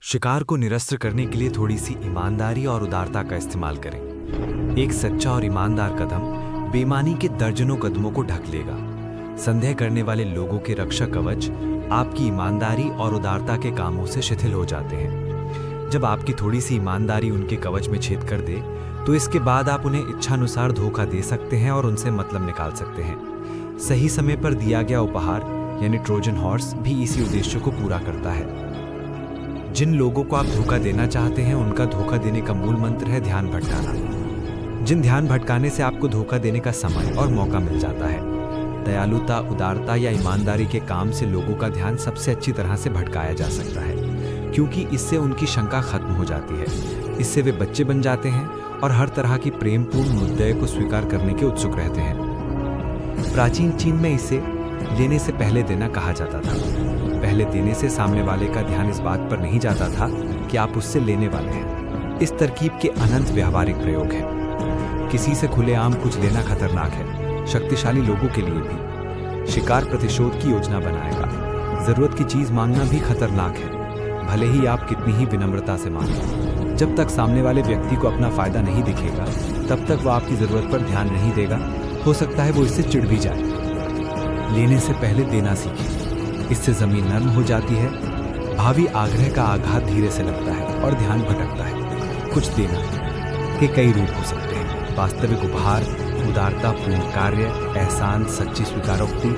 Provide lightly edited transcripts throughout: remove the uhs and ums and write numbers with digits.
शिकार को निरस्त करने के लिए थोड़ी सी ईमानदारी और उदारता का इस्तेमाल करें। एक सच्चा और ईमानदार कदम बेईमानी के दर्जनों कदमों को ढक लेगा। संदेह करने वाले लोगों के रक्षा कवच आपकी ईमानदारी और उदारता के कामों से शिथिल हो जाते हैं। जब आपकी थोड़ी सी ईमानदारी उनके कवच में छेद कर दे, तो इसके बाद आप उन्हें इच्छानुसार धोखा दे सकते हैं और उनसे मतलब निकाल सकते हैं। सही समय पर दिया गया उपहार यानी ट्रोजन हॉर्स भी इसी उद्देश्य को पूरा करता है। जिन लोगों को आप धोखा देना चाहते हैं, उनका धोखा देने का मूल मंत्र है ध्यान भटकाना। जिन ध्यान भटकाने से आपको धोखा देने का समय और मौका मिल जाता है। दयालुता, उदारता या ईमानदारी के काम से लोगों का ध्यान सबसे अच्छी तरह से भटकाया जा सकता है, क्योंकि इससे उनकी शंका खत्म हो जाती है। इससे वे बच्चे बन जाते हैं और हर तरह की प्रेमपूर्ण मुद्दे को स्वीकार करने के उत्सुक रहते हैं। प्राचीन चीन में इसे लेने से पहले देना कहा जाता था। पहले देने से सामने वाले का ध्यान इस बात पर नहीं जाता था कि आप उससे लेने वाले हैं। इस तरकीब के अनंत व्यावहारिक प्रयोग हैं। किसी से खुलेआम कुछ लेना खतरनाक है, शक्तिशाली लोगों के लिए भी। शिकार प्रतिशोध की योजना बनाएगा। जरूरत की चीज मांगना भी खतरनाक है, भले ही आप कितनी ही विनम्रता से मांगें। जब तक सामने वाले व्यक्ति को अपना फायदा नहीं दिखेगा, तब तक वो आपकी जरूरत पर ध्यान नहीं देगा। हो सकता है वो इससे चिढ़ भी जाए। लेने से पहले देना सीखें, इससे जमीन नर्म हो जाती है। भावी आग्रह का आघात धीरे से लगता है और ध्यान भटकता है। कुछ देना के कई रूप हो सकते हैं। वास्तविक उपहार, उदारता, पूर्ण कार्य, एहसान, सच्ची स्वीकारोक्ति।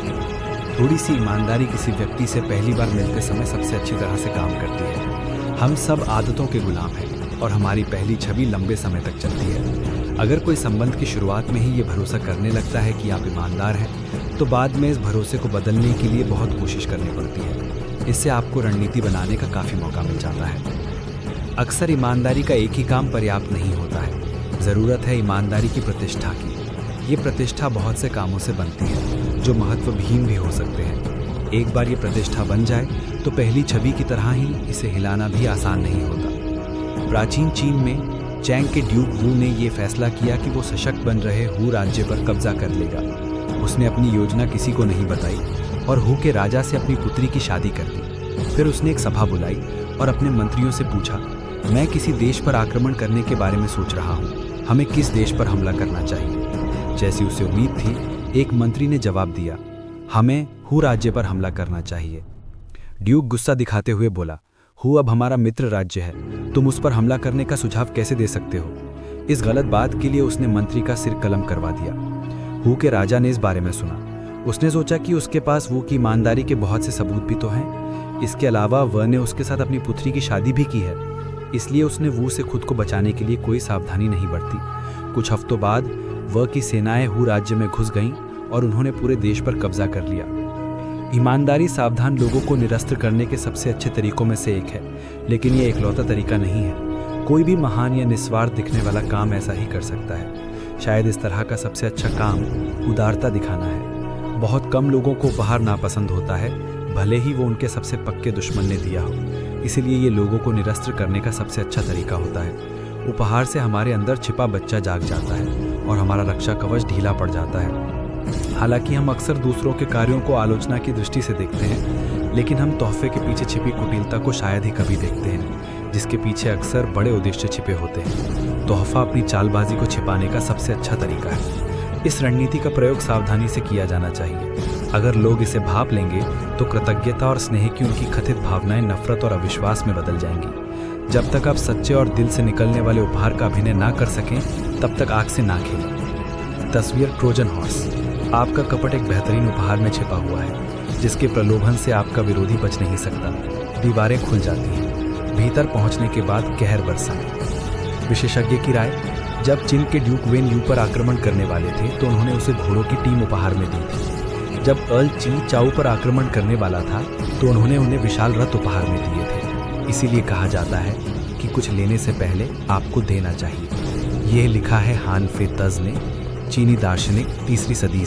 थोड़ी सी ईमानदारी किसी व्यक्ति से पहली बार मिलते समय सबसे अच्छी तरह से काम करती है। हम सब आदतों के गुलाम हैं और हमारी पहली छवि लंबे समय तक चलती है। अगर कोई संबंध की शुरुआत में ही ये भरोसा करने लगता है कि आप ईमानदार हैं, तो बाद में इस भरोसे को बदलने के लिए बहुत कोशिश करनी पड़ती है। इससे आपको रणनीति बनाने का काफ़ी मौका मिल जाता है। अक्सर ईमानदारी का एक ही काम पर्याप्त नहीं होता है। ज़रूरत है ईमानदारी की प्रतिष्ठा की। ये प्रतिष्ठा बहुत से कामों से बनती है, जो महत्वहीन भी हो सकते हैं। एक बार ये प्रतिष्ठा बन जाए, तो पहली छवि की तरह ही इसे हिलाना भी आसान नहीं होता। प्राचीन चीन में चैंग के ड्यूक वू ने यह फैसला किया कि वो सशक्त बन रहे हू राज्य पर कब्जा कर लेगा। उसने अपनी योजना किसी को नहीं बताई और हू के राजा से अपनी पुत्री की शादी कर दी। फिर उसने एक सभा बुलाई और अपने मंत्रियों से पूछा, मैं किसी देश पर आक्रमण करने के बारे में सोच रहा हूँ, हमें किस देश पर हमला करना चाहिए? जैसी उसे उम्मीद थी, एक मंत्री ने जवाब दिया, हमें हू राज्य पर हमला करना चाहिए। ड्यूक गुस्सा दिखाते हुए बोला, हू अब हमारा मित्र राज्य है, तुम उस पर हमला करने का सुझाव कैसे दे सकते हो? इस गलत बात के लिए उसने मंत्री का सिर कलम करवा दिया। हू के राजा ने इस बारे में सुना। उसने सोचा कि उसके पास वू की ईमानदारी के बहुत से सबूत भी तो हैं। इसके अलावा वह ने उसके साथ अपनी पुत्री की शादी भी की है, इसलिए उसने वू से खुद को बचाने के लिए कोई सावधानी नहीं बरती। कुछ हफ्तों बाद वह की सेनाएं हू राज्य में घुस गईं और उन्होंने पूरे देश पर कब्जा कर लिया। ईमानदारी सावधान लोगों को निरस्त करने के सबसे अच्छे तरीकों में से एक है, लेकिन यह एकलौता तरीका नहीं है। कोई भी महान या निस्वार्थ दिखने वाला काम ऐसा ही कर सकता है। शायद इस तरह का सबसे अच्छा काम उदारता दिखाना है। बहुत कम लोगों को उपहार नापसंद होता है, भले ही वो उनके सबसे पक्के दुश्मन ने दिया हो। इसीलिए ये लोगों को निरस्त करने का सबसे अच्छा तरीका होता है। उपहार से हमारे अंदर छिपा बच्चा जाग जाता है और हमारा रक्षा कवच ढीला पड़ जाता है। हालांकि हम अक्सर दूसरों के कार्यों को आलोचना की दृष्टि से देखते हैं, लेकिन हम तोहफे के पीछे छिपी कुटिलता को शायद ही कभी देखते हैं, जिसके पीछे अक्सर बड़े उद्देश्य छिपे होते हैं। तोहफा अपनी चालबाजी को छिपाने का सबसे अच्छा तरीका है। इस रणनीति का प्रयोग सावधानी से किया जाना चाहिए। अगर लोग इसे भांप लेंगे, तो कृतज्ञता और स्नेह की उनकी कथित भावनाएं नफरत और अविश्वास में बदल जाएंगी। जब तक आप सच्चे और दिल से निकलने वाले उपहार का अभिनय ना कर सकें, तब तक आग से ना खेलें। तस्वीर ट्रोजन हॉर्स। आपका कपट एक बेहतरीन उपहार में छिपा हुआ है, जिसके प्रलोभन से आपका विरोधी बच नहीं सकता। दीवारें खुल जाती हैं, भीतर पहुंचने के बाद कहर बरसा। विशेषज्ञ की राय, जब चीन के ड्यूक वेन यू पर आक्रमण करने वाले थे, तो उन्होंने उसे घोड़ों की टीम उपहार में दी थी। जब अर्ल ची चाओ पर आक्रमण करने वाला था, तो उन्होंने उन्हें विशाल रथ उपहार में दिए थे। इसीलिए कहा जाता है कि कुछ लेने से पहले आपको देना चाहिए। यह लिखा है हान फे तज ने, चीनी दार्शनिक 3री सदी से।